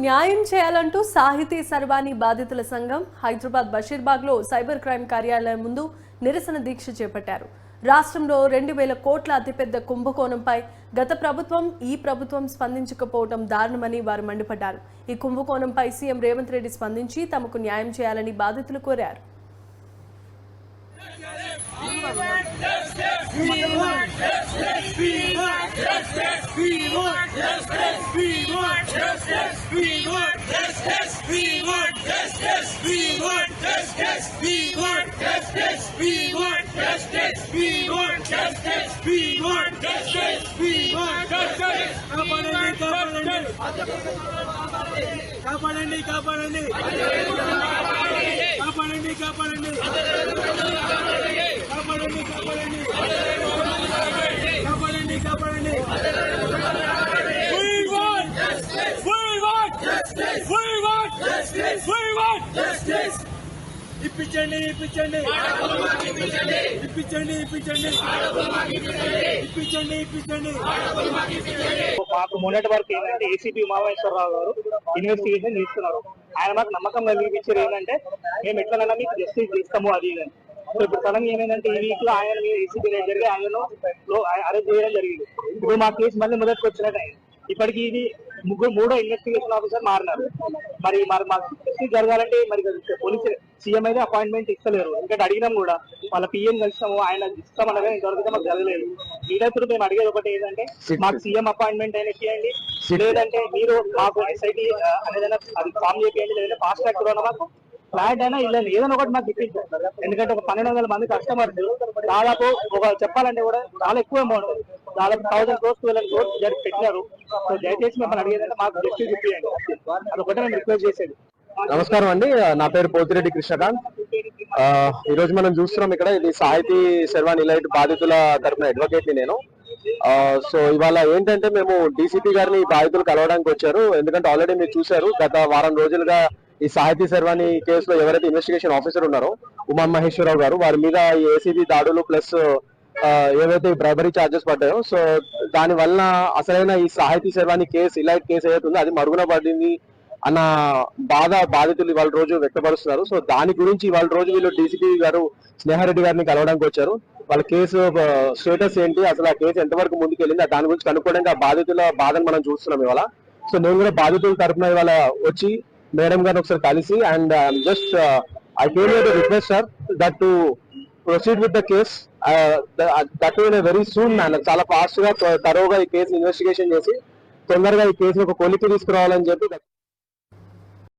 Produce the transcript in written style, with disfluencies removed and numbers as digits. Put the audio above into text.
న్యాయం చేయాలంటూ సాహితీ సర్వాణి బాధితుల సంఘం హైదరాబాద్ బషీర్బాగ్లో సైబర్ క్రైమ్ కార్యాలయం ముందు నిరసన దీక్ష చేపట్టారు. రాష్ట్రంలో 2000 కోట్ల అతిపెద్ద కుంభకోణంపై గత ప్రభుత్వం ఈ ప్రభుత్వం స్పందించకపోవడం దారుణమని వారు మండిపడ్డారు. ఈ కుంభకోణంపై సీఎం రేవంత్ రెడ్డి స్పందించి తమకు న్యాయం చేయాలని బాధితులు కోరారు. కాపాడండి కాపాడండి కాపాడండి కాపాడండి కాపాడండి కాపాడండి కాపాడండి ఇప్పించండి ఇప్పించండి ఇప్పించండి ఇప్పించండి ఇప్పించండి ఇప్పించండి. మాకు మొన్నటి వరకు ఏంటంటే ఏసీపీ ఉమామహేశ్వరరావు గారు ఇన్వెస్టిగేషన్ చేస్తున్నారు. ఆయన మాకు నమ్మకం కలిగించారు ఏంటంటే మేము ఎట్లనైనా మీకు జస్టిస్ ఇస్తాము అది ఇదని. సో ఇప్పుడు సడన్ ఏమైందంటే ఈ వీక్ లో ఆయన మీద ఏసీపీ రేట్ జరిగి ఆయనను అరెస్ట్ చేయడం జరిగింది. ఇప్పుడు మా కేసు మళ్ళీ మొదటికి వచ్చినట్టు ఇప్పటికి ఇది మూడో ఇన్వెస్టిగేషన్ ఆఫీసర్ మారినారు. మరి మాకు జస్టిస్ జరగాలంటే మరి పోలీసు సీఎం అయితే అపాయింట్మెంట్ ఇస్తలేరు. ఎందుకంటే అడిగినాం కూడా వాళ్ళ పిఎం కలిసాము, ఆయన ఇస్తామనగా ఇంతవరకు మాకు జరగలేదు. మీరైతే మేము అడిగేది ఒకటి ఏంటంటే మాకు సీఎం అపాయింట్మెంట్ అయినా ఇవ్వండి, లేదంటే మీరు మాకు ఎస్ఐటీ అనేది అది ఫామ్ చేయండి, లేదంటే ఫాస్ట్ ట్రాక్ కూడా మాకు ఫ్లాట్ అయినా ఇల్లండి ఏదైనా ఒకటి మాకు ఇప్పించారు. ఎందుకంటే ఒక 1200 మంది కస్టమర్స్ దాదాపు ఒక చెప్పాలంటే కూడా చాలా ఎక్కువ అమౌంట్, దాదాపు 1000 crores 1200 crores జరిపి పెట్టినారు. సో దయచేసి మిమ్మల్ని అడిగేదంటే మాకు జస్టిస్ ఇప్పియండి, అదొకటి నేను రిక్వెస్ట్ చేసేది. నమస్కారం అండి, నా పేరు పోతిరెడ్డి కృష్ణకాంత్. ఈ రోజు మనం చూస్తున్నాం ఇక్కడ ఇది సాహితీ శర్వాణి ఇలైట్ బాధితుల తరఫున అడ్వకేట్ ని నేను. సో ఇవాళ ఏంటంటే మేము డీసీపీ గారిని బాధితులు కలవడానికి వచ్చారు. ఎందుకంటే ఆల్రెడీ మీరు చూశారు గత వారం రోజులుగా ఈ సాహితీ శర్వాణి కేసులో ఎవరైతే ఇన్వెస్టిగేషన్ ఆఫీసర్ ఉన్నారో ఉమామహేశ్వరరావు గారు, వారి మీద ఈ ఏసీబీ దాడులు ప్లస్ ఏవైతే బ్రైబరీ ఛార్జెస్ పడ్డాయో, సో దాని వలన అసలైన ఈ సాహితీ శర్వాణి కేసు ఇలైట్ కేసు ఏదైతే ఉందో అది మరుగున పడింది అన్న బాధితులు ఇవాళ రోజు వ్యక్తపరుస్తున్నారు. సో దాని గురించి ఇవాళ రోజు వీళ్ళు డీసీపీ గారు స్నేహారెడ్డి గారిని కలవడానికి వచ్చారు. వాళ్ళ కేసు స్టేటస్ ఏంటి, అసలు ఆ కేసు ఎంతవరకు ముందుకు వెళ్ళింది, దాని గురించి కనుక్కోవడానికి ఆ బాధితుల బాధను మనం చూస్తున్నాం ఇవాళ. సో నేను కూడా బాధితుల తరఫున ఇవాళ వచ్చి మేడం గారిని ఒకసారి కలిసి and just I came here to request sir that to proceed with the case that in a very soon manner, చాలా ఫాస్ట్ గా తరోగా ఈ కేసు ఇన్వెస్టిగేషన్ చేసి తొందరగా ఈ కేసును ఒక కొలిక్కి తీసుకురావాలని చెప్పి